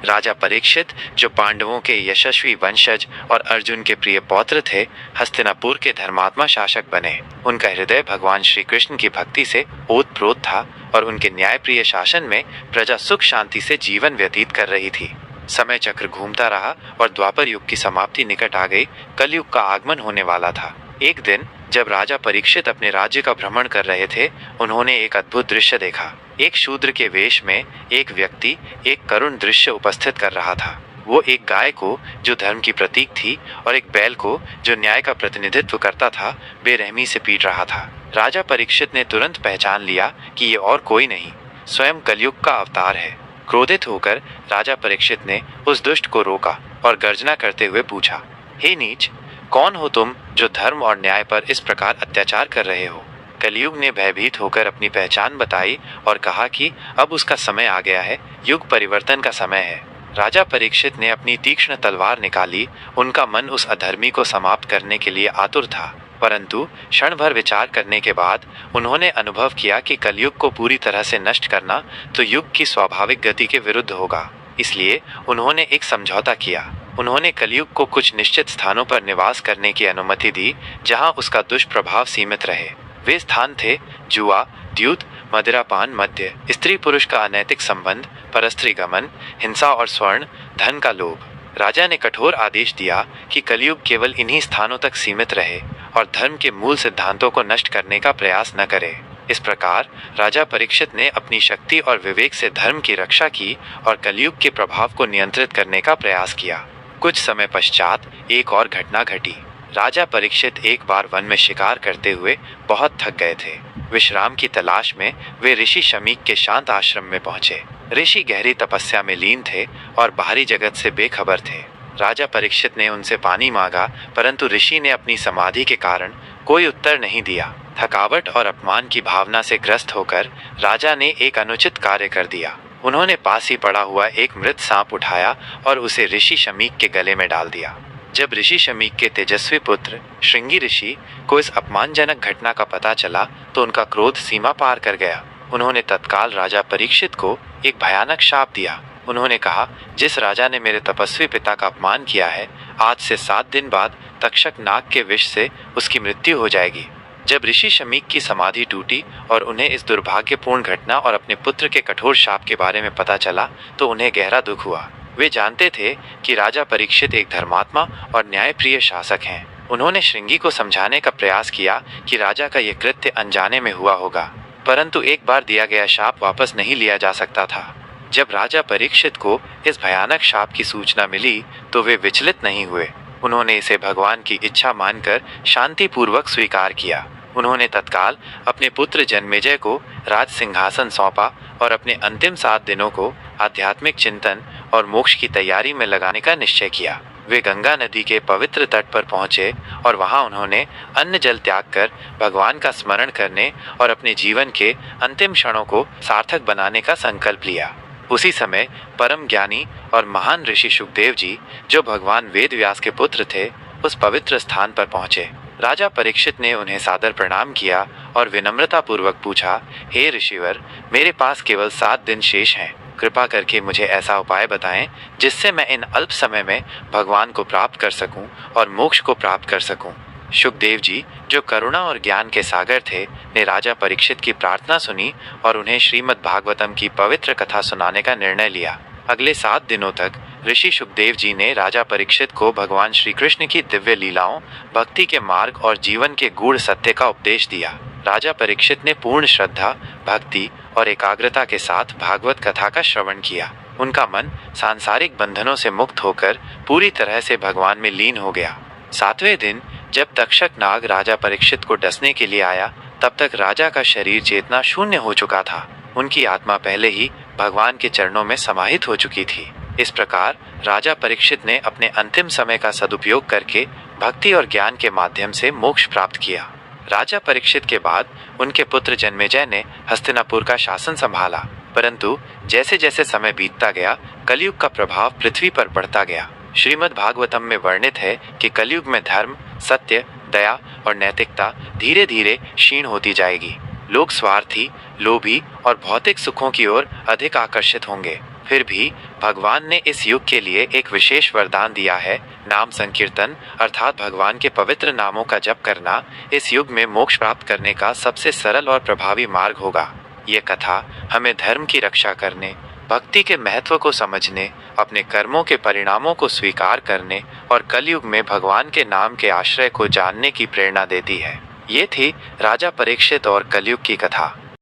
राजा परीक्षित, जो पांडवों के यशस्वी वंशज और अर्जुन के प्रिय पौत्र थे, हस्तिनापुर के धर्मात्मा शासक बने। उनका हृदय भगवान श्री कृष्ण की भक्ति से ओतप्रोत था और उनके न्यायप्रिय शासन में प्रजा सुख शांति से जीवन व्यतीत कर रही थी। समय चक्र घूमता रहा और द्वापर युग की समाप्ति निकट आ गई। कलयुग का आगमन होने वाला था। एक दिन जब राजा परीक्षित अपने राज्य का भ्रमण कर रहे थे, उन्होंने एक अद्भुत दृश्य देखा। एक शूद्र के वेश में एक व्यक्ति एक करुण दृश्य उपस्थित कर रहा था। वो एक गाय को, जो धर्म की प्रतीक थी, और एक बैल को, जो न्याय का प्रतिनिधित्व करता था, बेरहमी से पीट रहा था। राजा परीक्षित ने तुरंत पहचान लिया कि ये और कोई नहीं, स्वयं कलयुग का अवतार है। क्रोधित होकर राजा परीक्षित ने उस दुष्ट को रोका और गर्जना करते हुए पूछा, हे नीच, कौन हो तुम जो धर्म और न्याय पर इस प्रकार अत्याचार कर रहे हो? कलयुग ने भयभीत होकर अपनी पहचान बताई और कहा कि अब उसका समय आ गया है, युग परिवर्तन का समय है। राजा परीक्षित ने अपनी तीक्ष्ण तलवार निकाली। उनका मन उस अधर्मी को समाप्त करने के लिए आतुर था, परंतु क्षण भर विचार करने के बाद उन्होंने अनुभव किया कि कलयुग को पूरी तरह से नष्ट करना तो युग की स्वाभाविक गति के विरुद्ध होगा। इसलिए उन्होंने एक समझौता किया। उन्होंने कलयुग को कुछ निश्चित स्थानों पर निवास करने की अनुमति दी, जहां उसका दुष्प्रभाव सीमित रहे। वे स्थान थे जुआ, द्यूत, मदिरापान, मद्य, स्त्री पुरुष का अनैतिक संबंध, परस्त्री गमन, हिंसा और स्वर्ण धन का लोभ। राजा ने कठोर आदेश दिया कि कलयुग केवल इन्हीं स्थानों तक सीमित रहे और धर्म के मूल सिद्धांतों को नष्ट करने का प्रयास न करे। इस प्रकार राजा परीक्षित ने अपनी शक्ति और विवेक से धर्म की रक्षा की और कलयुग के प्रभाव को नियंत्रित करने का प्रयास किया। कुछ समय पश्चात एक और घटना घटी। राजा परीक्षित एक बार वन में शिकार करते हुए बहुत थक गए थे। विश्राम की तलाश में वे ऋषि शमीक के शांत आश्रम में पहुंचे। ऋषि गहरी तपस्या में लीन थे और बाहरी जगत से बेखबर थे। राजा परीक्षित ने उनसे पानी मांगा, परंतु ऋषि ने अपनी समाधि के कारण कोई उत्तर नहीं दिया। थकावट और अपमान की भावना से ग्रस्त होकर राजा ने एक अनुचित कार्य कर दिया। उन्होंने पास ही पड़ा हुआ एक मृत सांप उठाया और उसे ऋषि शमीक के गले में डाल दिया। जब ऋषि शमीक के तेजस्वी पुत्र श्रृंगी ऋषि को इस अपमानजनक घटना का पता चला तो उनका क्रोध सीमा पार कर गया। उन्होंने तत्काल राजा परीक्षित को एक भयानक शाप दिया। उन्होंने कहा, जिस राजा ने मेरे तपस्वी पिता का अपमान किया है, आज से 7 दिन बाद तक्षक नाग के विष से उसकी मृत्यु हो जाएगी। जब ऋषि शमीक की समाधि टूटी और उन्हें इस दुर्भाग्यपूर्ण घटना और अपने पुत्र के कठोर शाप के बारे में पता चला तो उन्हें गहरा दुख हुआ। वे जानते थे कि राजा परीक्षित एक धर्मात्मा और न्यायप्रिय शासक हैं। उन्होंने श्रृंगी को समझाने का प्रयास किया कि राजा का यह कृत्य अनजाने में हुआ होगा, परंतु एक बार दिया गया शाप वापस नहीं लिया जा सकता था। जब राजा परीक्षित को इस भयानक शाप की सूचना मिली तो वे विचलित नहीं हुए। उन्होंने इसे भगवान की इच्छा मानकर शांतिपूर्वक स्वीकार किया। उन्होंने तत्काल अपने पुत्र जन्मेजय को राज सिंहासन सौंपा और अपने अंतिम 7 दिनों को आध्यात्मिक चिंतन और मोक्ष की तैयारी में लगाने का निश्चय किया। वे गंगा नदी के पवित्र तट पर पहुंचे और वहां उन्होंने अन्न जल त्याग कर भगवान का स्मरण करने और अपने जीवन के अंतिम क्षणों को सार्थक बनाने का संकल्प लिया। उसी समय परम ज्ञानी और महान ऋषि शुकदेव जी, जो भगवान वेद व्यास के पुत्र थे, उस पवित्र स्थान पर पहुंचे। राजा परीक्षित ने उन्हें सादर प्रणाम किया और विनम्रता पूर्वक पूछा, हे ऋषिवर, मेरे पास केवल 7 दिन शेष हैं। कृपा करके मुझे ऐसा उपाय बताएं जिससे मैं इन अल्प समय में भगवान को प्राप्त कर सकूं और मोक्ष को प्राप्त कर सकूं। शुकदेव जी, जो करुणा और ज्ञान के सागर थे, ने राजा परीक्षित की प्रार्थना सुनी और उन्हें श्रीमद् भागवतम की पवित्र कथा सुनाने का निर्णय लिया। अगले 7 दिनों तक ऋषि शुकदेव जी ने राजा परीक्षित को भगवान श्री कृष्ण की दिव्य लीलाओं, भक्ति के मार्ग और जीवन के गूढ़ सत्य का उपदेश दिया। राजा परीक्षित ने पूर्ण श्रद्धा, भक्ति और एकाग्रता के साथ भागवत कथा का श्रवण किया। उनका मन सांसारिक बंधनों से मुक्त होकर पूरी तरह से भगवान में लीन हो गया। 7वें दिन जब तक्षक नाग राजा परीक्षित को डसने के लिए आया, तब तक राजा का शरीर चेतना शून्य हो चुका था। उनकी आत्मा पहले ही भगवान के चरणों में समाहित हो चुकी थी। इस प्रकार राजा परीक्षित ने अपने अंतिम समय का सदुपयोग करके भक्ति और ज्ञान के माध्यम से मोक्ष प्राप्त किया। राजा परीक्षित के बाद उनके पुत्र जन्मेजय ने हस्तिनापुर का शासन संभाला, परंतु जैसे जैसे समय बीतता गया, कलयुग का प्रभाव पृथ्वी पर बढ़ता गया। श्रीमद् भागवतम में वर्णित है कि कलयुग में धर्म, सत्य, दया और नैतिकता धीरे धीरे क्षीण होती जाएगी। लोग स्वार्थी, लोभी और भौतिक सुखों की ओर अधिक आकर्षित होंगे। फिर भी भगवान ने इस युग के लिए एक विशेष वरदान दिया है। नाम संकीर्तन अर्थात भगवान के पवित्र नामों का जप करना इस युग में मोक्ष प्राप्त करने का सबसे सरल और प्रभावी मार्ग होगा। ये कथा हमें धर्म की रक्षा करने, भक्ति के महत्व को समझने, अपने कर्मों के परिणामों को स्वीकार करने और कलयुग में भगवान के नाम के आश्रय को जानने की प्रेरणा देती है। ये थी राजा परीक्षित और कलयुग की कथा।